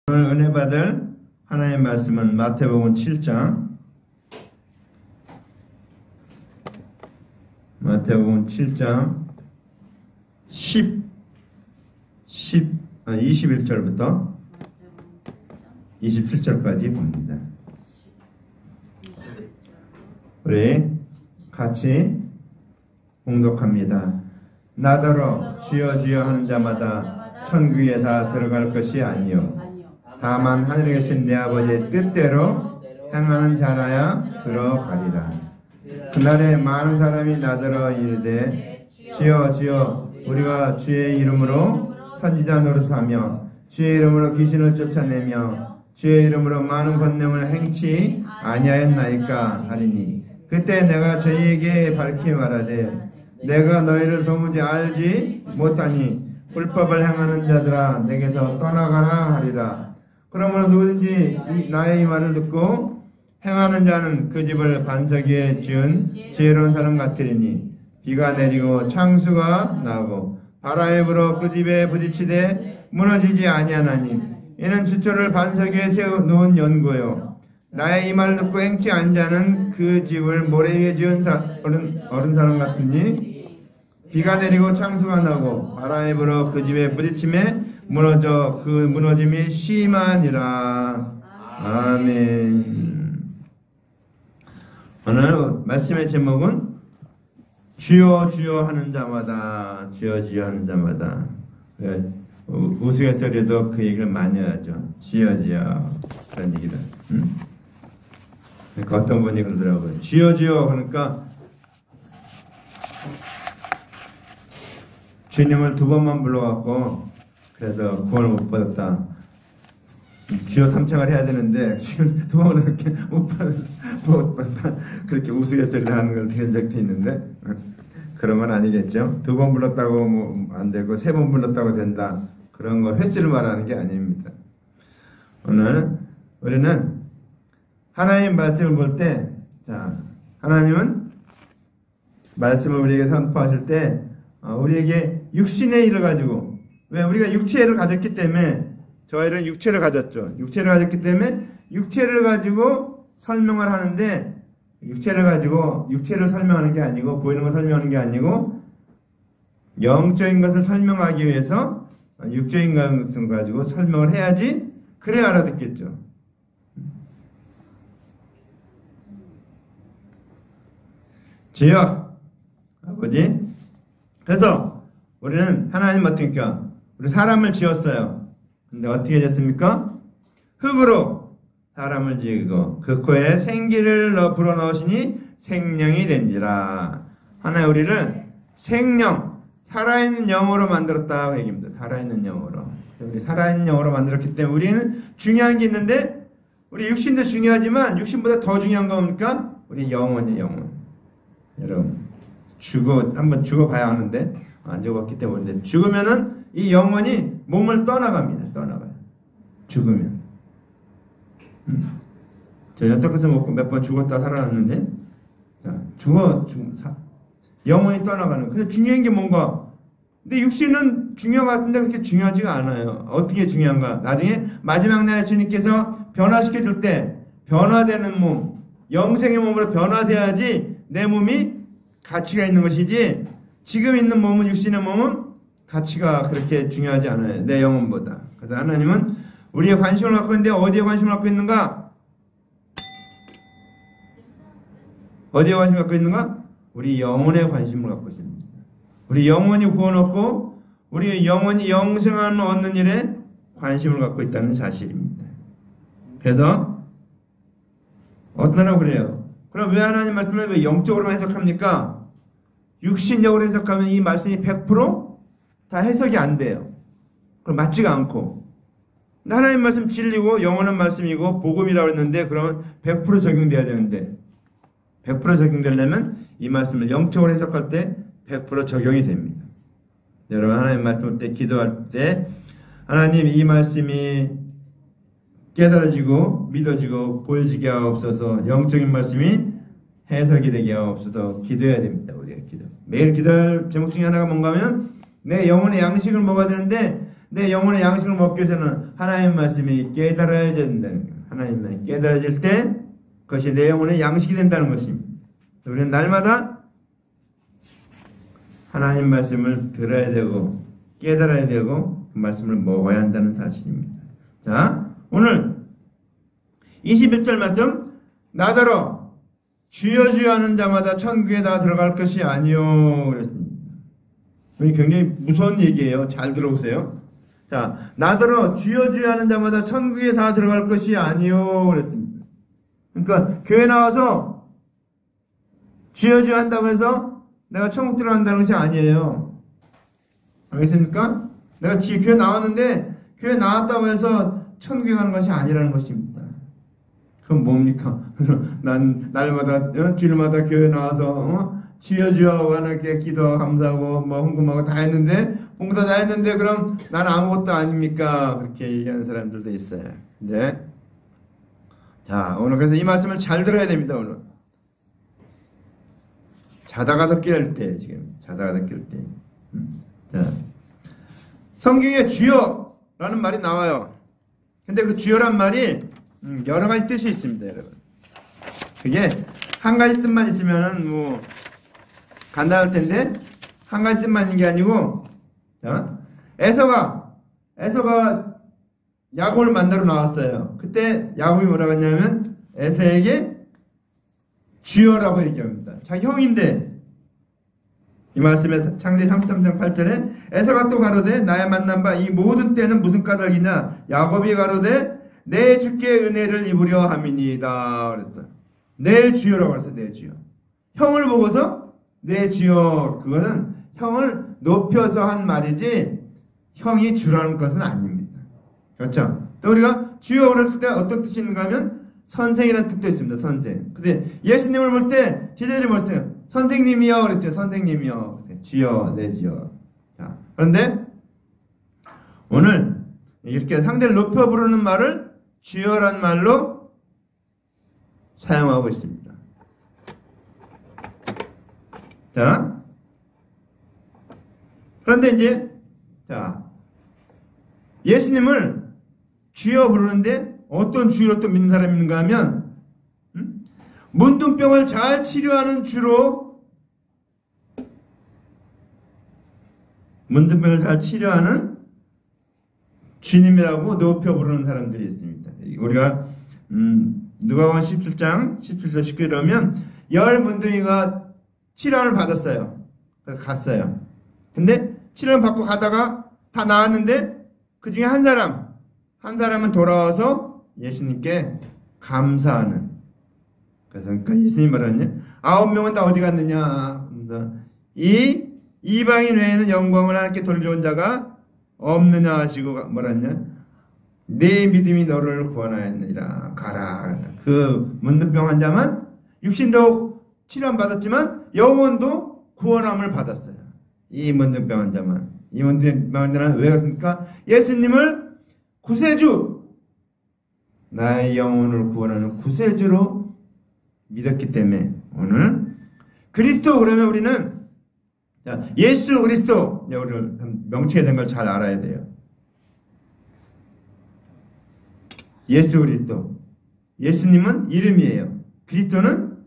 오늘 은혜 받을 하나님의 말씀은 마태복음 7장 21절부터 27절까지 봅니다. 우리 같이 봉독합니다. 나더러 주여 주여 하는 자마다 천국에 다 들어갈 것이 아니요 다만 하늘에 계신 내 아버지의 뜻대로 행하는 자라야 들어가리라. 그날에 많은 사람이 나더러 이르되 주여 주여 우리가 주의 이름으로 선지자 노릇하며 주의 이름으로 귀신을 쫓아내며 주의 이름으로 많은 권능을 행치 아니하였나이까 하리니 그때 내가 저희에게 밝히 말하되 내가 너희를 도무지 알지 못하니 불법을 행하는 자들아 내게서 떠나가라 하리라. 그러므로 누구든지 나의 이 말을 듣고 행하는 자는 그 집을 반석 위에 지은 지혜로운 사람 같으리니 비가 내리고 창수가 나고 바람이 불어 그 집에 부딪히되 무너지지 아니하나니 이는 주초를 반석 위에 세워놓은 연고요. 나의 이 말을 듣고 행치 않은 자는 그 집을 모래 위에 지은 어른 사람 같으니 비가 내리고 창수가 나고 바람이 불어 그 집에 부딪힘에 무너져 그 무너짐이 심하니라. 아멘. 오늘 말씀의 제목은 주여 주여 하는 자마다 주여 주여 하는 자마다. 우스갯소리도 그 얘기를 많이 하죠. 주여 주여 그런 얘기를. 그러니까 어떤 분이 그러더라고요. 주여 주여 하니까 주님을 두 번만 불러갖고 그래서 구원을 못 받았다. 주여 삼창을 해야 되는데 주여 두 번을 이렇게 못 받았다. 그렇게 우스갯소리를 하는 걸 들은 적도 있는데 그런 건 아니겠죠. 두 번 불렀다고 뭐 안 되고 세 번 불렀다고 된다. 그런 거 횟수를 말하는 게 아닙니다. 오늘 우리는 하나님 말씀을 볼 때, 자 하나님은 말씀을 우리에게 선포하실 때 우리에게 육신의 일을 가지고 왜 우리가 육체를 가졌기 때문에 저희는 육체를 가졌죠. 육체를 가졌기 때문에 육체를 가지고 설명을 하는데 육체를 가지고 육체를 설명하는 게 아니고 보이는 걸 설명하는 게 아니고 영적인 것을 설명하기 위해서 육적인 것을 가지고 설명을 해야지 그래야 알아듣겠죠. 주여 아버지 그래서 우리는 하나님 어떻습니까? 우리 사람을 지었어요. 근데 어떻게 됐습니까? 흙으로 사람을 지으고 그 코에 생기를 불어넣으시니 생명이 된지라. 하나님 우리를 생명, 살아있는 영으로 만들었다고 얘기합니다. 살아있는 영으로. 우리 살아있는 영으로 만들었기 때문에 우리는 중요한 게 있는데 우리 육신도 중요하지만 육신보다 더 중요한 건 뭡니까? 우리 영혼이에요. 영혼. 여러분 한번 죽어봐야 하는데 안 죽었기 때문에 죽으면은 이 영혼이 몸을 떠나갑니다. 떠나가요. 죽으면. 저 연탁해서 먹고 몇 번 죽었다 살아났는데 자, 영혼이 떠나가는. 근데 중요한 게 뭔가? 근데 육신은 중요한 것 같은데 그렇게 중요하지가 않아요. 어떻게 중요한가? 나중에 마지막 날에 주님께서 변화시켜 줄 때 변화되는 몸, 영생의 몸으로 변화돼야지 내 몸이 가치가 있는 것이지 지금 있는 몸은 육신의 몸은 가치가 그렇게 중요하지 않아요. 내 영혼보다. 그래서 하나님은 우리의 관심을 갖고 있는데 어디에 관심을 갖고 있는가? 어디에 관심을 갖고 있는가? 우리 영혼에 관심을 갖고 있습니다. 우리 영혼이 구원 얻고 우리 영혼이 영생을 얻는 일에 관심을 갖고 있다는 사실입니다. 그래서 어떤 하라고 그래요? 그럼 왜 하나님 말씀을 왜 영적으로만 해석합니까? 육신적으로 해석하면 이 말씀이 100% 다 해석이 안 돼요. 그럼 맞지가 않고. 하나님 말씀 진리고 영원한 말씀이고 복음이라고 했는데 그러면 100% 적용돼야 되는데 100% 적용되려면 이 말씀을 영적으로 해석할 때 100% 적용이 됩니다. 여러분 하나님 말씀을 때 기도할 때 하나님 이 말씀이 깨달아지고 믿어지고 보여지게 하옵소서. 영적인 말씀이 해석이 되게 하옵소서. 기도해야 됩니다. 우리가 기도. 매일 기도할 제목 중에 하나가 뭔가 하면 내 영혼의 양식을 먹어야 되는데 내 영혼의 양식을 먹기 위해서는 하나님 말씀이 깨달아야 된다는 거예요. 하나님이 깨달아질 때 그것이 내 영혼의 양식이 된다는 것입니다. 우리는 날마다 하나님 말씀을 들어야 되고 깨달아야 되고 그 말씀을 먹어야 한다는 사실입니다. 자, 오늘 21절 말씀, 나더러 주여 주여 하는 자마다 천국에 다 들어갈 것이 아니요 그랬습니다. 이게 굉장히 무서운 얘기예요. 잘 들어보세요. 자, 나더러 주여 주여 하는 자마다 천국에 다 들어갈 것이 아니요 그랬습니다. 그러니까 교회 나와서 주여 주여 한다고 해서 내가 천국 들어간다는 것이 아니에요. 알겠습니까? 내가 교회 나왔는데 교회 나왔다고 해서 천국에 가는 것이 아니라는 것입니다. 그럼 뭡니까? 난 날마다 주일마다 교회 나와서 주여 주여 하나님께 기도 감사하고 뭐 헌금하고 다 했는데 공부 다 했는데 그럼 난 아무것도 아닙니까? 그렇게 얘기하는 사람들도 있어요. 네. 자, 오늘 그래서 이 말씀을 잘 들어야 됩니다. 오늘 자다가도 깨울 때, 지금 자다가도 깨울 때. 자, 성경에 주여라는 말이 나와요. 근데 그 주여란 말이 여러 가지 뜻이 있습니다, 여러분. 그게 한 가지 뜻만 있으면은 뭐 간단할 텐데 한 가지 뜻만 있는 게 아니고, 자, 에서가 야곱을 만나러 나왔어요. 그때 야곱이 뭐라고 했냐면 에서에게 주여라고 얘기합니다. 자기 형인데 이 말씀에 창세기 33장 8절에 에서가 또 가로되 나의 만난 바 이 모든 때는 무슨 까닭이냐 야곱이 가로되 내 주께 은혜를 입으려 함이니이다 그랬다. 내 주여라고 그랬어. 내 주여. 형을 보고서 내 주여, 그거는 형을 높여서 한 말이지 형이 주라는 것은 아닙니다. 그렇죠? 또 우리가 주여 그럴 때 어떤 뜻이 있는가 하면 선생이라는 뜻도 있습니다. 선생. 근데 예수님을 볼 때 제자들이 뭐랬어요? 선생님이여 그랬죠. 선생님이여. 주여, 내 주여. 자, 그런데 오늘 이렇게 상대를 높여 부르는 말을 주여란 말로 사용하고 있습니다. 자, 그런데 이제 자, 예수님을 주여 부르는데 어떤 주로 또 믿는 사람이 있는가 하면 문둥병을 잘 치료하는 주로, 문둥병을 잘 치료하는 주님이라고 높여 부르는 사람들이 있습니다. 우리가 누가복음 17장 17절 19절 이러면 10문둥이가 치료를 받았어요. 그래서 갔어요. 근데 치료를 받고 가다가 다 나았는데 그 중에 한 사람은 돌아와서 예수님께 감사하는. 그래서 그러니까 예수님 말하냐? 9명은 다 어디 갔느냐? 이 이방인 외에는 영광을 하나님께 돌려온 자가 없느냐 하시고 뭐라냐? 내 믿음이 너를 구원하였느니라. 가라. 그 문둥병 환자만 육신도 치료를 받았지만 영혼도 구원함을 받았어요. 이 문둥병 환자만. 이 문둥병 환자는 왜 그렇습니까? 예수님을 구세주, 나의 영혼을 구원하는 구세주로 믿었기 때문에 오늘 그리스도, 그러면 우리는 자, 예수 그리스도, 우리를 명칭에 된 걸 잘 알아야 돼요. 예수 그리스도, 예수님은 이름이에요. 그리스도는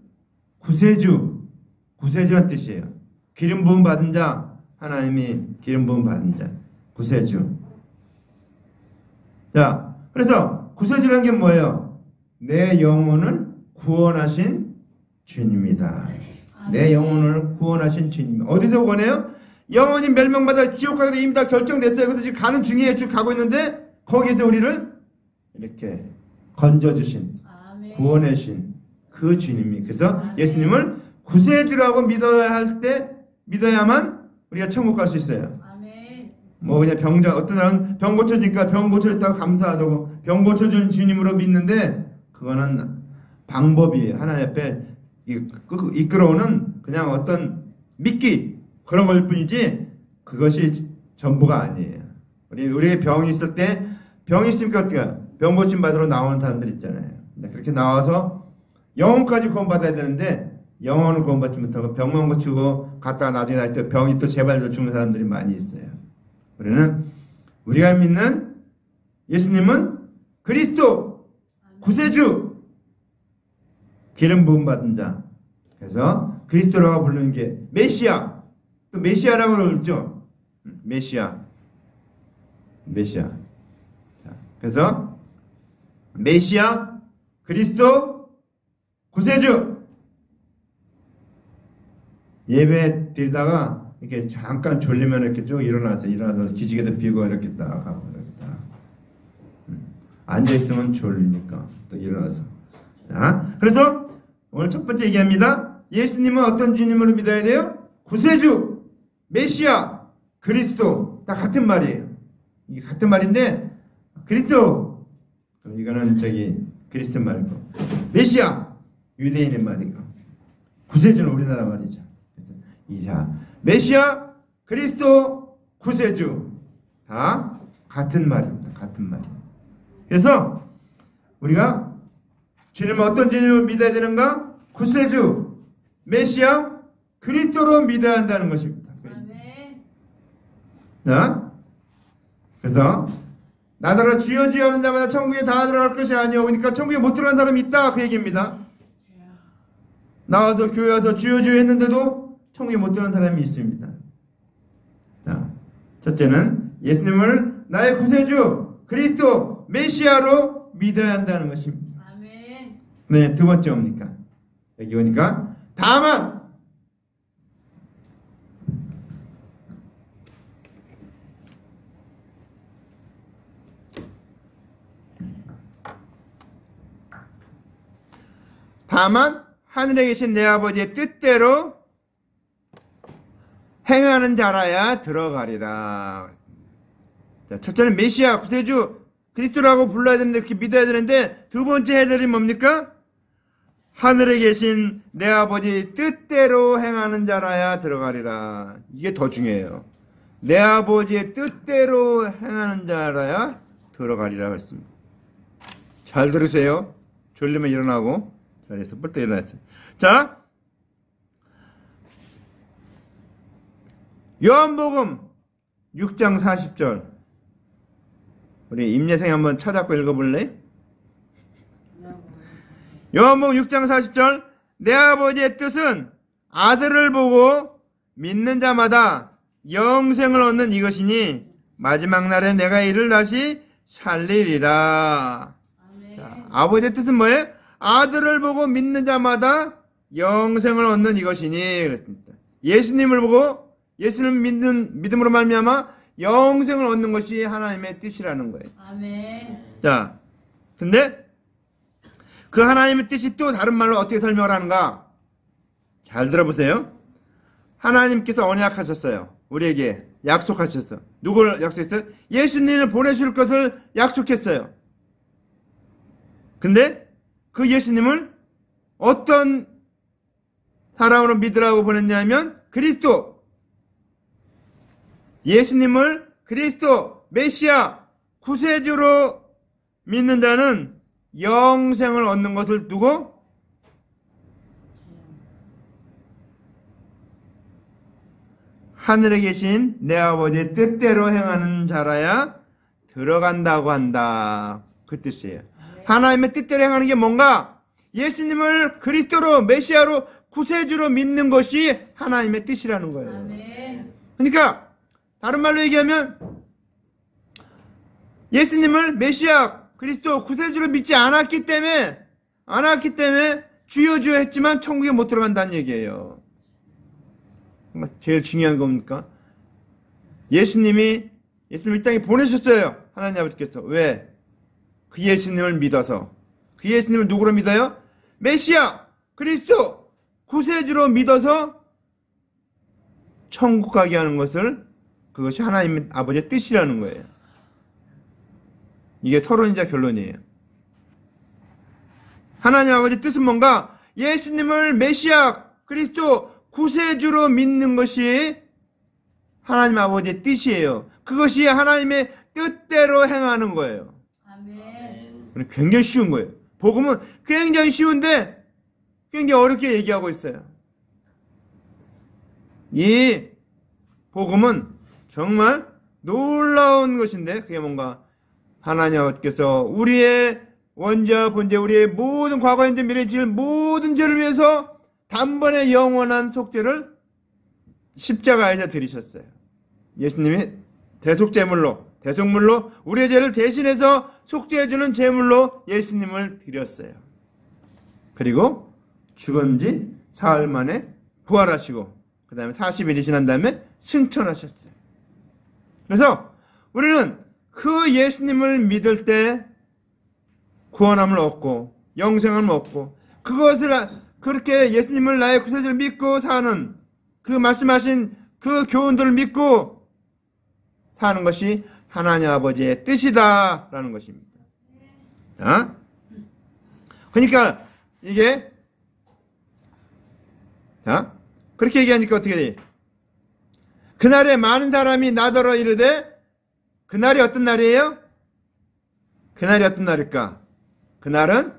구세주란 뜻이에요. 기름 부음 받은 자, 하나님이 기름 부음 받은 자, 구세주. 자, 그래서 구세주라는 게 뭐예요? 내 영혼을 구원하신 주님이다. 내 영혼을 구원하신 주님. 어디서 구원해요? 영혼이 멸망받아 지옥 가기로 이미 다 결정됐어요. 그래서 지금 가는 중이에요. 쭉 가고 있는데 거기에서 우리를 이렇게 건져주신, 구원해주신 그 주님이. 그래서 예수님을 구세주라고 믿어야만 우리가 천국 갈 수 있어요. 뭐 그냥 어떤 사람은 병 고쳐지니까 병 고쳐졌다고 감사하다고 병 고쳐준 주님으로 믿는데 그거는 방법이에요. 하나님 앞에 이끌어오는 그냥 어떤 믿기, 그런 걸 뿐이지 그것이 전부가 아니에요. 우리의 병이 있을 때, 병이 있으니까 어떻게 병 고침 받으러 나오는 사람들 있잖아요. 그렇게 나와서 영혼까지 구원받아야 되는데 영혼을 구원받지 못하고 병만 고치고 갔다가 나중에 또 병이 또 재발해서 죽는 사람들이 많이 있어요. 우리는 우리가 믿는 예수님은 그리스도, 구세주, 기름 부음 받은 자. 그래서 그리스도라고 부르는 게 메시아. 또 메시아라고 그러죠. 메시아. 자, 그래서 메시아, 그리스도, 구세주. 예배 드리다가 이렇게 잠깐 졸리면 이렇게 쭉 일어나서 기지개도 피고 이렇게 딱 하고 이렇게 딱 앉아 있으면 졸리니까 또 일어나서. 자, 그래서 오늘 첫 번째 얘기합니다. 예수님은 어떤 주님으로 믿어야 돼요? 구세주, 메시아, 그리스도. 다 같은 말이에요. 이게 같은 말인데 그리스도 이거는 그리스도 말이고 메시아 유대인의 말이고 구세주는 우리나라 말이죠. 그래서 이자 메시아, 그리스도, 구세주 다 같은 말입니다. 같은 말이에요. 그래서 우리가 주님은 어떤 주님을 믿어야 되는가? 구세주, 메시아, 그리스도로 믿어야 한다는 것입니다. 자, 그래서 나더러 주여 주여 하는 자마다 천국에 다 들어갈 것이 아니오. 그러니까 천국에 못 들어간 사람이 있다 그 얘기입니다. 나와서 교회 와서 주여 주여 했는데도 천국에 못 들어간 사람이 있습니다. 자, 첫째는 예수님을 나의 구세주, 그리스도, 메시아로 믿어야 한다는 것입니다. 아멘. 네, 두 번째 뭡니까? 여기 보니까 다만 하늘에 계신 내 아버지의 뜻대로 행하는 자라야 들어가리라. 자, 첫째는 메시아, 구세주, 그리스도라고 불러야 되는데 그렇게 믿어야 되는데 두 번째 해설이 뭡니까? 하늘에 계신 내 아버지 뜻대로 행하는 자라야 들어가리라. 이게 더 중요해요. 내 아버지의 뜻대로 행하는 자라야 들어가리라 했습니다. 잘 들으세요. 졸리면 일어나고. 잘해서 뻘떡 일어났어요. 자, 요한복음 6장 40절 우리 임예생 한번 찾아서 읽어볼래? 요한복음 6장 40절 내 아버지의 뜻은 아들을 보고 믿는 자마다 영생을 얻는 이것이니 마지막 날에 내가 이를 다시 살리리라. 자, 아버지의 뜻은 뭐예요? 아들을 보고 믿는 자마다 영생을 얻는 이것이니 그랬습니다. 예수님을 보고 예수님을 믿음으로 말미암아 영생을 얻는 것이 하나님의 뜻이라는 거예요. 아멘. 자, 근데 그 하나님의 뜻이 또 다른 말로 어떻게 설명을 하는가? 잘 들어보세요. 하나님께서 언약하셨어요. 우리에게 약속하셨어요. 누구를 약속했어요? 예수님을 보내줄 것을 약속했어요. 근데 그 예수님을 어떤 사람으로 믿으라고 보냈냐면 그리스도. 예수님을 그리스도, 메시아, 구세주로 믿는 자는 영생을 얻는 것을 두고 하늘에 계신 내 아버지의 뜻대로 행하는 자라야 들어간다고 한다. 그 뜻이에요. 하나님의 뜻대로 행하는 게 뭔가? 예수님을 그리스도로, 메시아로, 구세주로 믿는 것이 하나님의 뜻이라는 거예요. 아멘. 그러니까 다른 말로 얘기하면 예수님을 메시아, 그리스도, 구세주로 믿지 않았기 때문에 주여 주여 했지만 천국에 못 들어간다는 얘기예요. 제일 중요한 겁니까? 예수님이 이 땅에 보내셨어요. 하나님 아버지께서. 왜? 그 예수님을 믿어서. 그 예수님을 누구로 믿어요? 메시아, 그리스도, 구세주로 믿어서 천국 가게 하는 것을 그것이 하나님 아버지의 뜻이라는 거예요. 이게 서론이자 결론이에요. 하나님 아버지의 뜻은 뭔가? 예수님을 메시아, 그리스도, 구세주로 믿는 것이 하나님 아버지의 뜻이에요. 그것이 하나님의 뜻대로 행하는 거예요. 아멘. 굉장히 쉬운 거예요. 복음은 굉장히 쉬운데 굉장히 어렵게 얘기하고 있어요. 이 복음은 정말 놀라운 것인데 그게 뭔가 하나님께서 우리의 원죄와 본죄, 우리의 모든 과거, 현재, 미래, 지을 모든 죄를 위해서 단번에 영원한 속죄를 십자가에서 드리셨어요. 예수님이 대속물로 우리의 죄를 대신해서 속죄해주는 제물로 예수님을 드렸어요. 그리고 죽은 지 사흘 만에 부활하시고 그 다음에 40일이 지난 다음에 승천하셨어요. 그래서 우리는 그 예수님을 믿을 때 구원함을 얻고 영생함을 얻고 그것을 그렇게 예수님을 나의 구세주를 믿고 사는 그 말씀하신 그 교훈들을 믿고 사는 것이 하나님 아버지의 뜻이다라는 것입니다. 자, 그러니까 이게 자 그렇게 얘기하니까 어떻게 돼? 그날에 많은 사람이 나더러 이르되 그날이 어떤 날이에요? 그날이 어떤 날일까? 그날은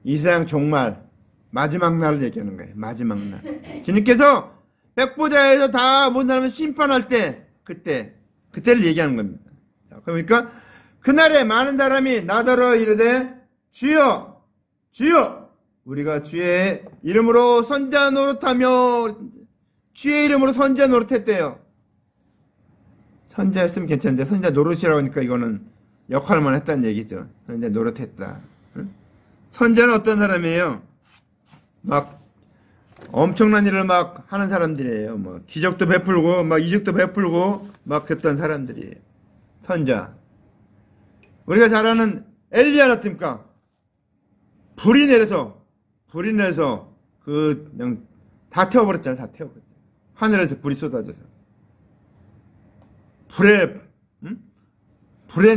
이 세상 종말 마지막 날을 얘기하는 거예요. 마지막 날. 주님께서 백보자에서 다 모든 사람을 심판할 때 그때를 얘기하는 겁니다. 그러니까 그날에 많은 사람이 나더러 이르되 주여 주여 우리가 주의 이름으로 선자 노릇하며 주의 이름으로 선자 노릇했대요. 선자였으면 괜찮은데 선자 노릇이라고 하니까 이거는 역할만 했다는 얘기죠. 선자 노릇했다. 선자는 어떤 사람이에요? 막 엄청난 일을 막 하는 사람들이에요. 뭐 기적도 베풀고 막 이적도 베풀고 막 그랬던 사람들이에요. 선자. 우리가 잘 아는 엘리야 어떻습니까? 불이 내려서 그냥 다 태워버렸잖아요. 다 태워버렸죠. 하늘에서 불이 쏟아져서 불의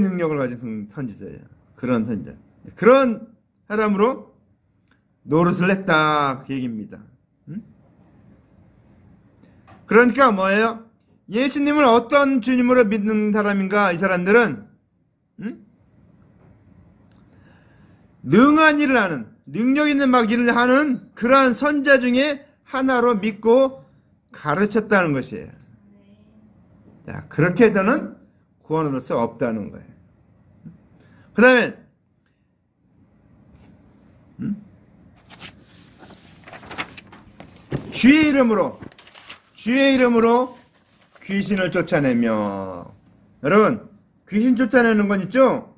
능력을 가진 선지자예요. 그런 선자. 그런 사람으로 노릇을 했다 그 얘기입니다. 그러니까 뭐예요? 예수님을 어떤 주님으로 믿는 사람인가? 이 사람들은 능한 일을 하는 능력 있는 막 일을 하는 그러한 선자 중에 하나로 믿고 가르쳤다는 것이에요. 자, 그렇게 해서는 구원을 얻을 수 없다는 거예요. 그 다음에 주의 이름으로 귀신을 쫓아내며 여러분 귀신 쫓아내는 건 있죠?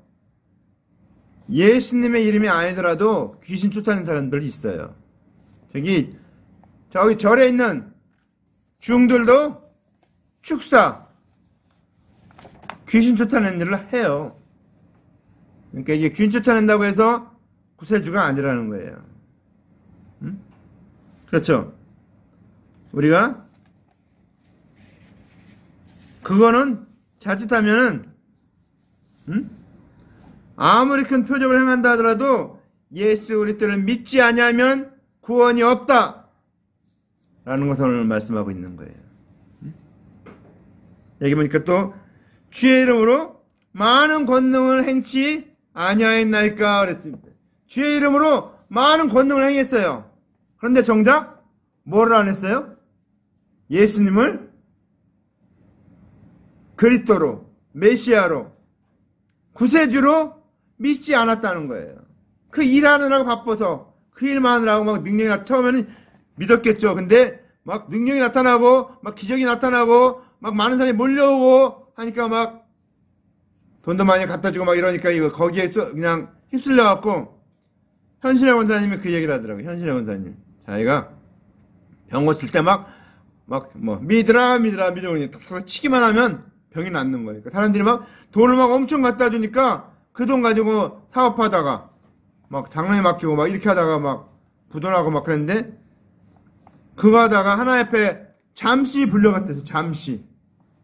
예수님의 이름이 아니더라도 귀신 쫓아내는 사람들 있어요. 저기 절에 있는 중들도 축사 귀신 쫓아내는 일을 해요. 그러니까 이게 귀신 쫓아낸다고 해서 구세주가 아니라는 거예요. 그렇죠? 우리가 그거는 자칫하면은 아무리 큰 표적을 행한다 하더라도 예수 그리스도를 믿지 아니하면 구원이 없다 라는 것을 오늘 말씀하고 있는 거예요. 여기 보니까 또 주의 이름으로 많은 권능을 행치 아니하였나이까 그랬습니다. 주의 이름으로 많은 권능을 행했어요. 그런데 정작 뭐를 안 했어요? 예수님을 그리스도로 메시아로 구세주로 믿지 않았다는 거예요. 그 일하느라고 바빠서 그 일만 하느라고 막 능력이 처음에는 믿었겠죠. 근데 막 능력이 나타나고 막 기적이 나타나고 막 많은 사람이 몰려오고 하니까 막 돈도 많이 갖다 주고 막 이러니까 이거 거기에 그냥 휩쓸려 갖고 현신의 원사님이 그 얘기를 하더라고요. 현신의 원사님 자기가 병 고칠 때 막 믿으라 탁 치기만 하면 병이 낫는 거예요. 그러니까 사람들이 막 돈을 막 엄청 갖다 주니까 그 돈 가지고 사업하다가 막 장롱에 막히고 막 이렇게 하다가 막 부도나고 막 그랬는데 그거 하다가 하나 옆에 잠시 불려갔대서 잠시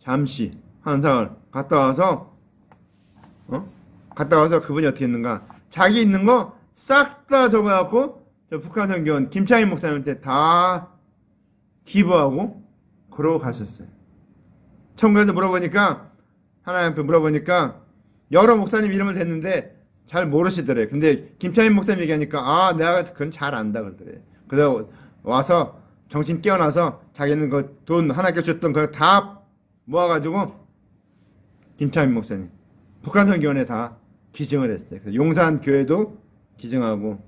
한 사흘 갔다 와서 그분이 어떻게 했는가 자기 있는 거 싹 다 적어갖고 저 북한 선교원 김창인 목사님한테 다 기부하고 그러고 가셨어요. 청구해서 물어보니까 하나 옆에 물어보니까 여러 목사님 이름을 댔는데 잘 모르시더래요. 근데 김창인 목사님 얘기하니까 내가 그건 잘 안다 그러더래요. 그래서 와서 정신 깨어나서 자기는 그 돈 하나께 줬던 그거 다 모아가지고 김창민 목사님. 북한선교원에 다 기증을 했어요. 그래서 용산교회도 기증하고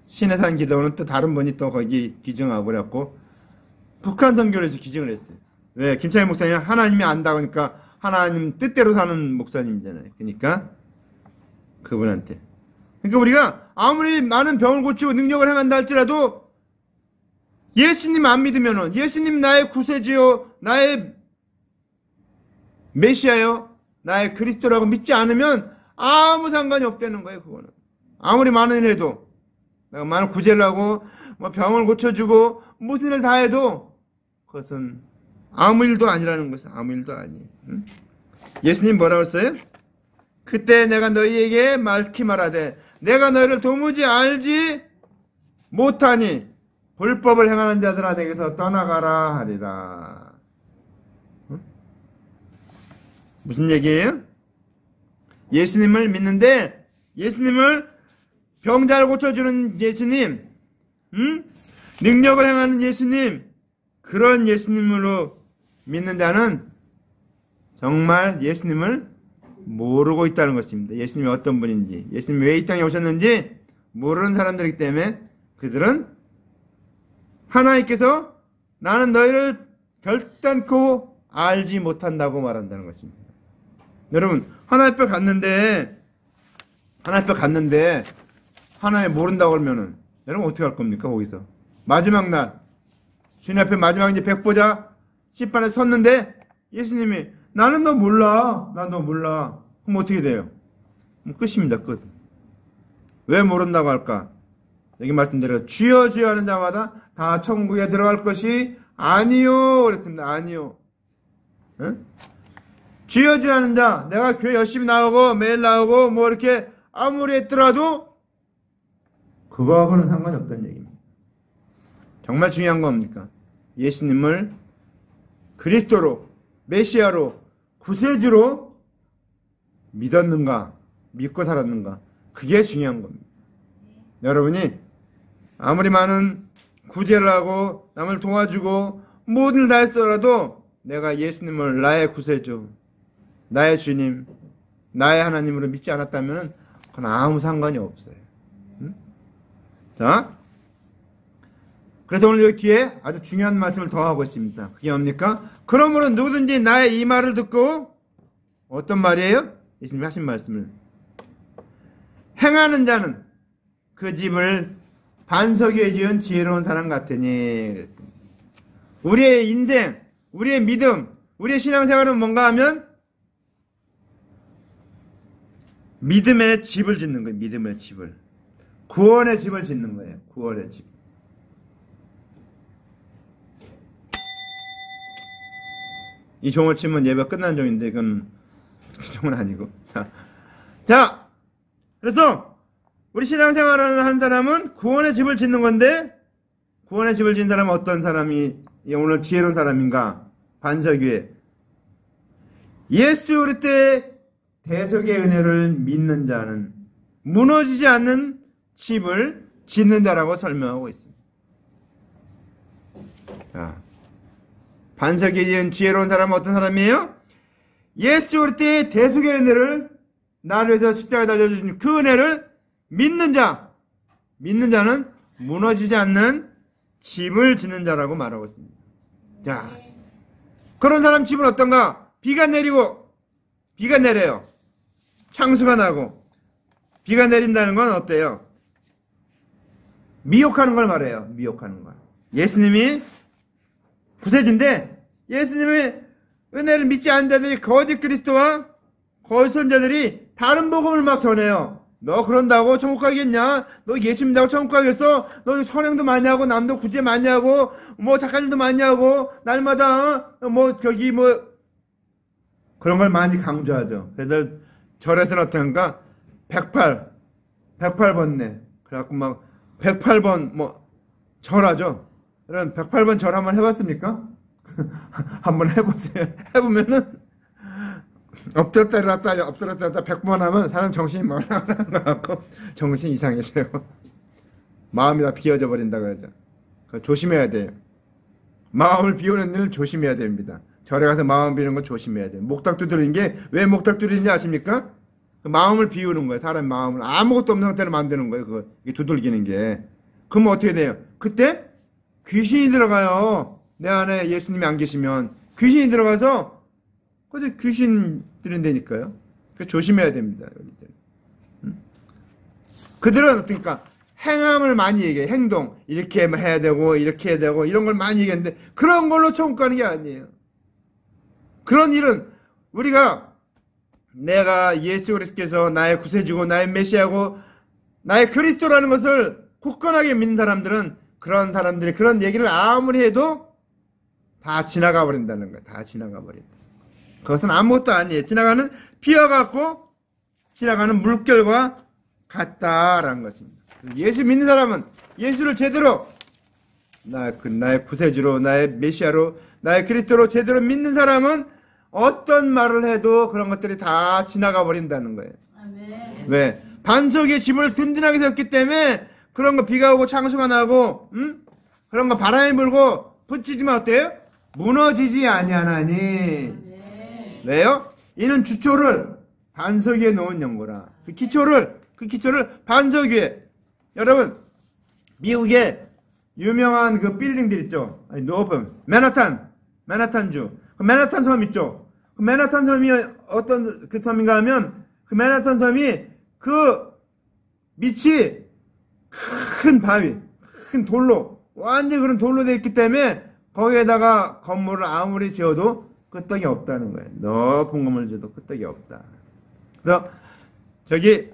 신해산 기도원은 또 다른 분이 또 거기 기증하고 그래갖고 북한선교원에서 기증을 했어요. 왜? 김창민 목사님 하나님이 안다고 하니까 하나님 뜻대로 사는 목사님이잖아요. 그러니까 그분한테. 그러니까 우리가 아무리 많은 병을 고치고 능력을 행한다 할지라도 예수님 안 믿으면은 예수님 나의 구세주요, 나의 메시아요, 나의 그리스도라고 믿지 않으면 아무 상관이 없다는 거예요. 그거는 아무리 많은 일 해도 내가 많은 구제를 하고 뭐 병을 고쳐주고 무슨 일을 다 해도 그것은 아무 일도 아니라는 것은 아무 일도 아니에요. 응? 예수님 뭐라고 했어요? 그때 내가 너희에게 맑히 말하되 내가 너희를 도무지 알지 못하니 불법을 행하는 자들아 내게서 떠나가라 하리라. 응? 무슨 얘기예요? 예수님을 믿는데 예수님을 병자를 고쳐주는 예수님, 능력을 행하는 예수님, 그런 예수님으로 믿는 자는 정말 예수님을 모르고 있다는 것입니다. 예수님이 어떤 분인지, 예수님이 왜 이 땅에 오셨는지 모르는 사람들이기 때문에 그들은 하나님께서 나는 너희를 결단코 알지 못한다고 말한다는 것입니다. 여러분 하나님 앞에 갔는데 하나님 모른다고 그러면은 여러분 어떻게 할 겁니까? 거기서 마지막 날 주님 앞에 마지막 이제 백보자 심판에 섰는데 예수님이 나는 너 몰라. 나 너 몰라. 그럼 어떻게 돼요? 끝입니다. 끝. 왜 모른다고 할까? 여기 말씀드려 주여 주여 하는 자마다 다 천국에 들어갈 것이 아니요 그랬습니다. 아니요. 응? 주여 주여 하는 자, 내가 교회 열심히 나오고 매일 나오고 뭐 이렇게 아무리 했더라도 그거하고는 상관이 없다는 얘기입니다. 정말 중요한 겁니까? 예수님을 그리스도로, 메시아로, 구세주로 믿었는가, 믿고 살았는가, 그게 중요한 겁니다. 여러분이 아무리 많은 구제를 하고 남을 도와주고 모든 일 다 했더라도 내가 예수님을 나의 구세주, 나의 주님, 나의 하나님으로 믿지 않았다면 그건 아무 상관이 없어요. 응? 자, 그래서 오늘 여기에 아주 중요한 말씀을 더 하고 있습니다. 그게 뭡니까? 그러므로 누구든지 나의 이 말을 듣고 어떤 말이에요? 예수님이 하신 말씀을 행하는 자는 그 집을 반석 위에 지은 지혜로운 사람 같으니. 우리의 인생, 우리의 믿음, 우리의 신앙생활은 뭔가 하면 믿음의 집을 짓는 거예요. 믿음의 집을. 구원의 집을 짓는 거예요. 구원의 집. 이 종을 치면 예배 끝난 종인데 그건 그 종은 아니고. 자, 그래서 우리 신앙생활을 한 사람은 구원의 집을 짓는 건데 구원의 집을 짓는 사람은 어떤 사람이 오늘 지혜로운 사람인가? 반석 위에 예수 그리스도의 대속의 은혜를 믿는 자는 무너지지 않는 집을 짓는 자라고 설명하고 있습니다. 자, 반석 위에 지은 지혜로운 사람은 어떤 사람이에요? 예수 그리스도의 대속의 은혜를 나를 위해서 십자가에 달려주신 그 은혜를 믿는 자, 믿는 자는 무너지지 않는 집을 짓는 자라고 말하고 있습니다. 자, 그런 사람 집은 어떤가? 비가 내리고, 비가 내려요. 창수가 나고, 비가 내린다는 건 어때요? 미혹하는 걸 말해요. 미혹하는 걸. 예수님이 구세주인데, 예수님의 은혜를 믿지 않는 자들이 거짓 그리스도와 거짓 선자들이 다른 복음을 막 전해요. 너 그런다고 천국 가겠냐? 너 예수 믿는다고 천국 가겠어? 너 선행도 많이 하고 남도 구제 많이 하고 뭐 착한 일도 많이 하고 날마다 뭐 저기 뭐 그런 걸 많이 강조하죠. 그래서 절에서는 어떤가? 108번네. 그래갖고 막 108번 뭐 절하죠. 여러분 108번 절 한번 해봤습니까? 한번 해보세요. 해보면은 엎드렸다 일어났다 엎드렸다 일어났다 100번 하면 사람 정신이 멍하는 것 같고 정신 이상해져요. 마음이 다 비워져 버린다고 하죠. 조심해야 돼요. 마음을 비우는 일을 조심해야 됩니다. 절에 가서 마음 비우는 거 조심해야 돼요. 목탁 두드리는 게 왜 목탁 두드리는지 아십니까? 그 마음을 비우는 거예요. 사람 마음을 아무것도 없는 상태로 만드는 거예요. 그거 두들기는 게. 그러면 어떻게 돼요? 그때 귀신이 들어가요. 내 안에 예수님이 안 계시면 귀신이 들어가서 그때 귀신 들인다니까요. 조심해야 됩니다. 그들은 그러니까 행함을 많이 얘기해요. 행동 이렇게 해야 되고 이렇게 해야 되고 이런 걸 많이 얘기하는데 그런 걸로 천국 가는 게 아니에요. 그런 일은 우리가 내가 예수 그리스도께서 나의 구세주고 나의 메시아고 나의 그리스도라는 것을 굳건하게 믿는 사람들은 그런 사람들이 그런 얘기를 아무리 해도 다 지나가 버린다는 거예요. 다 지나가 버린다. 그것은 아무것도 아니에요. 지나가는 피어갖고 지나가는 물결과 같다라는 것입니다. 예수 믿는 사람은 예수를 제대로 나의 구세주로 나의 메시아로 나의 그리스도로 제대로 믿는 사람은 어떤 말을 해도 그런 것들이 다 지나가 버린다는 거예요. 아멘. 왜? 반석의 집을 든든하게 세웠기 때문에 그런 거 비가 오고 창수가 나고 그런 거 바람이 불고 붙이지만 어때요? 무너지지 아니하나니. 아멘. 왜요? 이는 주초를 반석 위에 놓은 연고라. 그 기초를 반석 위에. 여러분 미국에 유명한 그 빌딩들 있죠. 아니 높은 맨하탄주. 그 맨하탄 섬 있죠. 그 맨하탄 섬이 어떤 그 섬인가 하면 그 맨하탄 섬이 그 밑이 큰 바위, 큰 돌로 완전 그런 돌로 되어 있기 때문에 거기에다가 건물을 아무리 지어도 끄떡이 없다는 거예요. 높은 건물을 지어도 끄떡이 없다. 그래서 저기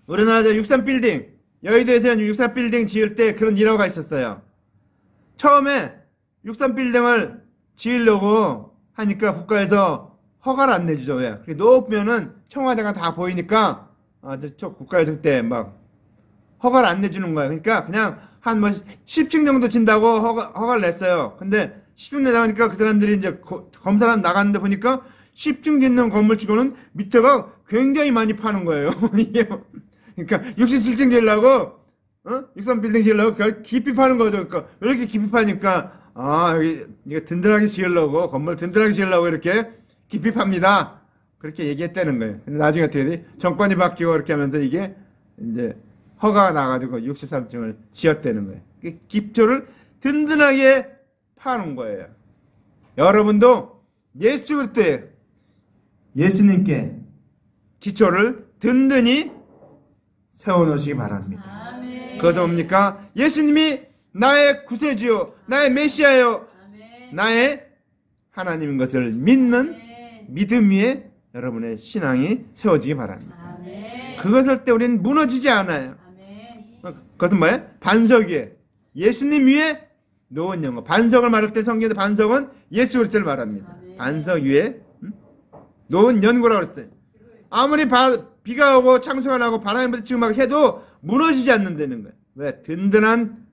우리나라 63빌딩 여의도에서 63빌딩 지을 때 그런 일화가 있었어요. 처음에 63빌딩을 지으려고 하니까 국가에서 허가를 안 내주죠. 왜? 높으면은 청와대가 다 보이니까 저 국가에서 그때 막 허가를 안 내주는 거예요. 그러니까 그냥 한 10층 정도 진다고 허가를 냈어요. 근데 10층 내다보니까 그 사람들이 이제 검사를 나갔는데 보니까 10층 짓는 건물치고는 밑에가 굉장히 많이 파는 거예요. 그러니까 67층 지으려고 63빌딩 지으려고 그걸 깊이 파는 거죠. 그러니까 왜 이렇게 깊이 파니까 여기 이거 든든하게 지으려고 건물 든든하게 지으려고 이렇게 깊이 팝니다. 그렇게 얘기했다는 거예요. 근데 나중에 어떻게 돼? 정권이 바뀌고 그렇게 하면서 이게 이제 허가가 나가지고 63층을 지었다는 거예요. 기초를 든든하게 파는 거예요. 여러분도 예수 그리스도의 예수님께 기초를 든든히 세워놓으시기 바랍니다. 아멘. 그것은 뭡니까? 예수님이 나의 구세주요, 나의 메시아요, 아멘. 나의 하나님인 것을 믿는 아멘. 믿음 위에 여러분의 신앙이 세워지기 바랍니다. 아멘. 그것을 때 우리는 무너지지 않아요. 아멘. 그것은 뭐예요? 반석 위에 예수님 위에 놓은 영어. 반석을 말할 때 성경에 반석은 예수 그리스도를 말합니다. 아멘. 반석 위에 놓은 연고라고 그랬어요. 아무리 비가 오고 창수가 나고 바람이 부딪히고 막 해도 무너지지 않는다는 거예요. 왜? 든든한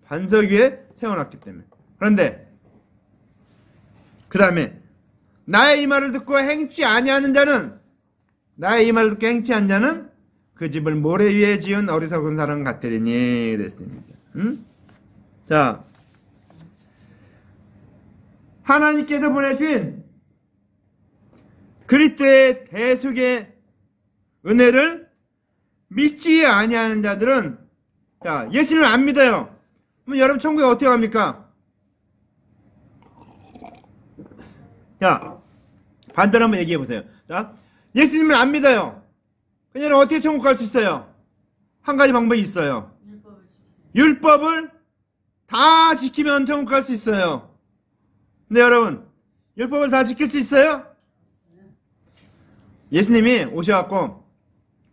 반석 위에 세워놨기 때문에. 그런데 그 다음에 나의 이 말을 듣고 행치 아니하는 자는 나의 이 말을 듣고 행치 않는 자는 그 집을 모래 위에 지은 어리석은 사람 같으리니 그랬습니다. 자, 하나님께서 보내신 그리스도의 대속의 은혜를 믿지 아니하는 자들은 자, 예수를 안 믿어요. 그럼 여러분 천국에 어떻게 갑니까? 자, 반대로 한번 얘기해 보세요. 자, 예수님을 안 믿어요. 그냥 어떻게 천국 갈 수 있어요? 한 가지 방법이 있어요. 율법을 다 지키면 천국 갈 수 있어요. 근데 여러분, 율법을 다 지킬 수 있어요? 예수님이 오셔갖고